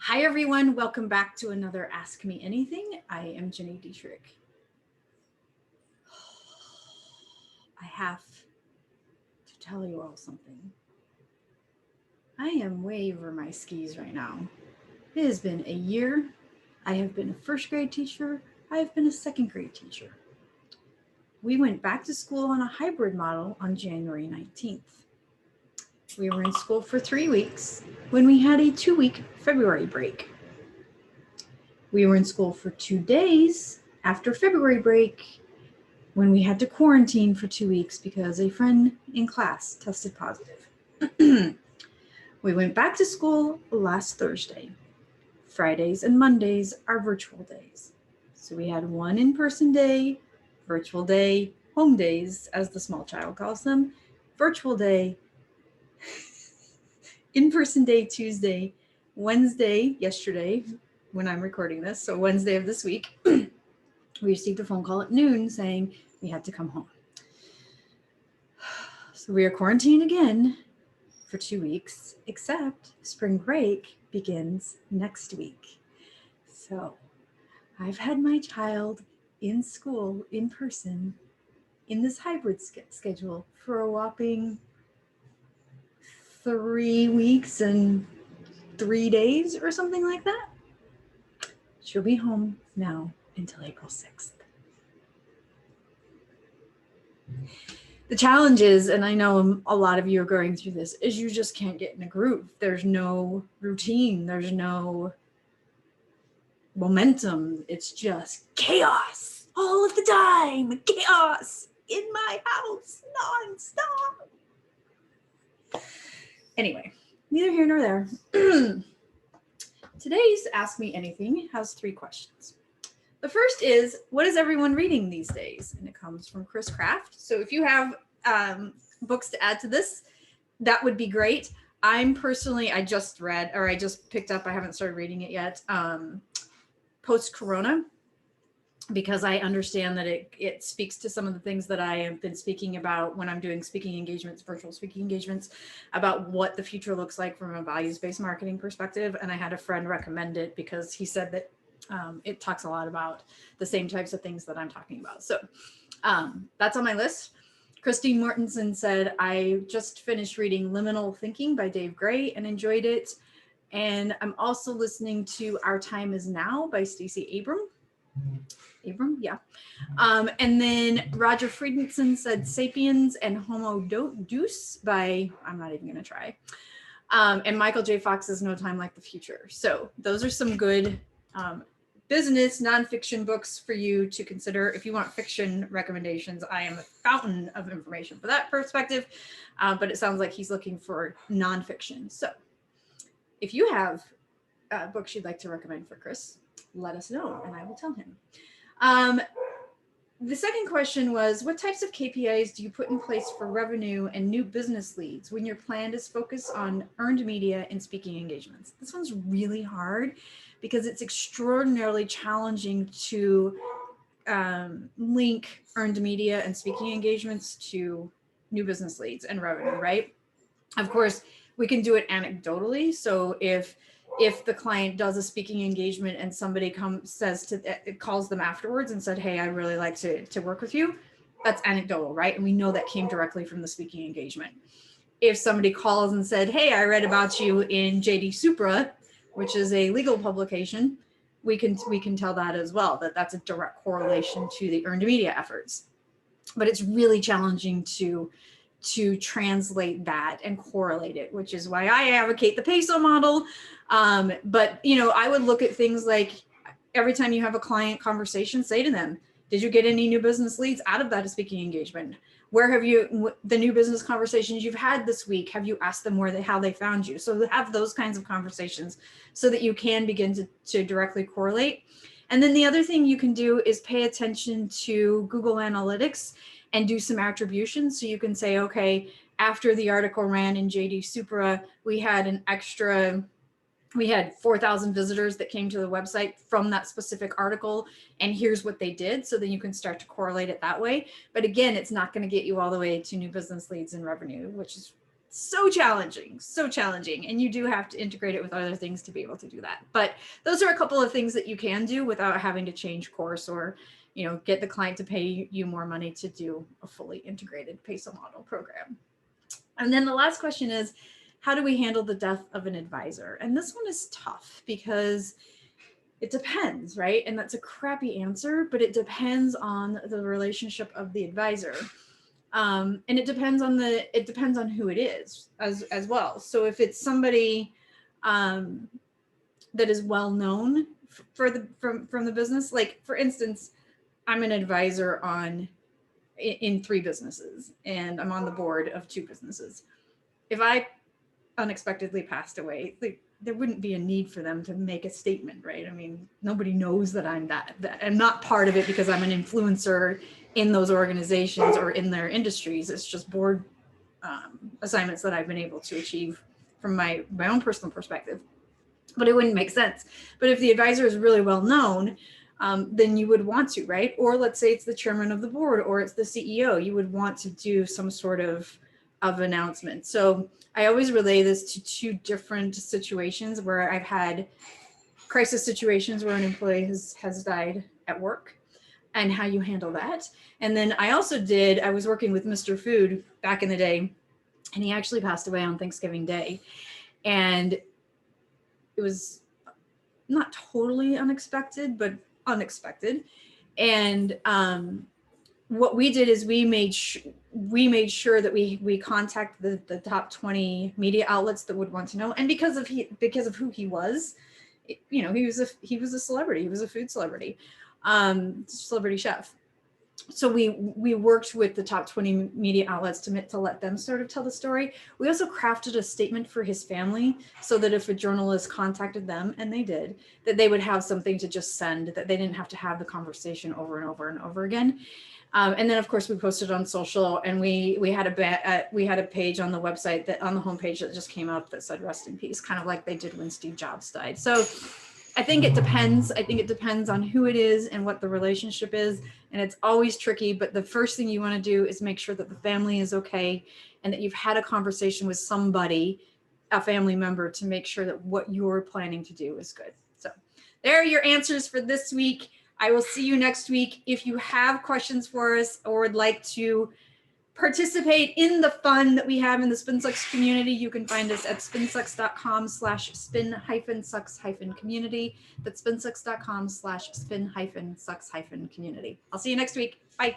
Hi, everyone. Welcome back to another Ask Me Anything. I am Gini Dietrich. I have to tell you all something. I am way over my skis right now. It has been a year. I have been a first grade teacher. I have been a second grade teacher. We went back to school on a hybrid model on January 19th. We were in school for 3 weeks when we had a 2-week February break. We were in school for 2 days after February break when we had to quarantine for 2 weeks because a friend in class tested positive. We went back to school last Thursday. Fridays and Mondays are virtual days. So we had one in-person day, virtual day, home days, as the small child calls them, virtual day, in-person day Tuesday, Wednesday, yesterday, when I'm recording this, so Wednesday of this week, we received a phone call at noon saying we had to come home. So we are quarantined again for 2 weeks, except spring break begins next week. So I've had my child in school in person in this hybrid schedule for a whopping 3 weeks and 3 days or something like that. She'll be home now until April 6th. The challenge is, and I know a lot of you are going through this, is you just can't get in a groove. There's no routine. There's no momentum. It's just chaos all of the time. Chaos in my house nonstop. Anyway, neither here nor there. Today's Ask Me Anything has 3 questions. The first is, what is everyone reading these days? And it comes from Chris Kraft. So if you have books to add to this, that would be great. I just picked up, I haven't started reading it yet, Post-Corona, because I understand that it speaks to some of the things that I have been speaking about when I'm doing speaking engagements, virtual speaking engagements, about what the future looks like from a values-based marketing perspective. And I had a friend recommend it because he said that it talks a lot about the same types of things that I'm talking about. So that's on my list. Christine Mortensen said, I just finished reading Liminal Thinking by Dave Gray and enjoyed it. And I'm also listening to Our Time Is Now by Stacey Abram. Yeah. And then Roger Friedrichsen said Sapiens and Homo Deus by, I'm not even going to try. And Michael J. Fox's No Time Like the Future. So those are some good business nonfiction books for you to consider. If you want fiction recommendations, I am a fountain of information for that perspective, but it sounds like he's looking for nonfiction. So if you have books you'd like to recommend for Chris, let us know and I will tell him. The second question was, what types of KPIs do you put in place for revenue and new business leads when your plan is focused on earned media and speaking engagements? This one's really hard because it's extraordinarily challenging to link earned media and speaking engagements to new business leads and revenue, right? Of course, we can do it anecdotally. So if the client does a speaking engagement and somebody calls them afterwards and said, hey, I'd really like to work with you, that's anecdotal, right? And we know that came directly from the speaking engagement. If somebody calls and said, hey, I read about you in JD Supra, which is a legal publication, we can tell that as well, that's a direct correlation to the earned media efforts. But it's really challenging to translate that and correlate it, which is why I advocate the PESO model. But, I would look at things like every time you have a client conversation, say to them, did you get any new business leads out of that speaking engagement? Where have the new business conversations you've had this week, have you asked them how they found you? So have those kinds of conversations so that you can begin to directly correlate. And then the other thing you can do is pay attention to Google Analytics and do some attribution. So you can say, okay, after the article ran in JD Supra, we had 4,000 visitors that came to the website from that specific article, and here's what they did. So then you can start to correlate it that way. But again, it's not going to get you all the way to new business leads and revenue, which is so challenging, so challenging. And you do have to integrate it with other things to be able to do that. But those are a couple of things that you can do without having to change course or, get the client to pay you more money to do a fully integrated peso model program. And then the last question is, how do we handle the death of an advisor? And this one is tough because it depends, right? And that's a crappy answer, but it depends on the relationship of the advisor. And it depends on who it is as well. So if it's somebody that is well known from the business, like for instance, I'm an advisor in 3 businesses, and I'm on the board of 2 businesses. If I unexpectedly passed away, there wouldn't be a need for them to make a statement, right? I mean, nobody knows that I'm that I'm not part of it because I'm an influencer in those organizations or in their industries. It's just board assignments that I've been able to achieve from my own personal perspective. But it wouldn't make sense. But if the advisor is really well known, then you would want to, right? Or let's say it's the chairman of the board or it's the CEO, you would want to do some sort of announcement. So I always relay this to 2 different situations where I've had crisis situations where an employee has died at work and how you handle that. And then I was working with Mr. Food back in the day, and he actually passed away on Thanksgiving Day. And it was not totally unexpected, but unexpected. And what we did is we made sure that we contact the top 20 media outlets that would want to know. And because of who he was, he was a celebrity. He was a food celebrity, celebrity chef. So we worked with the top 20 media outlets to let them sort of tell the story. We also crafted a statement for his family so that if a journalist contacted them, and they did, that they would have something to just send, that they didn't have to have the conversation over and over and over again. And then of course we posted on social, and we had a page on the website on the homepage that just came up that said "Rest in Peace," kind of like they did when Steve Jobs died. So I think it depends. I think it depends on who it is and what the relationship is. And it's always tricky, but the first thing you want to do is make sure that the family is okay and that you've had a conversation with somebody, a family member, to make sure that what you're planning to do is good. So there are your answers for this week. I will see you next week. If you have questions for us or would like to participate in the fun that we have in the SpinSucks community, you can find us at spinsucks.com/spin-sucks-community. That's spinsucks.com/spin-sucks-community. I'll see you next week. Bye.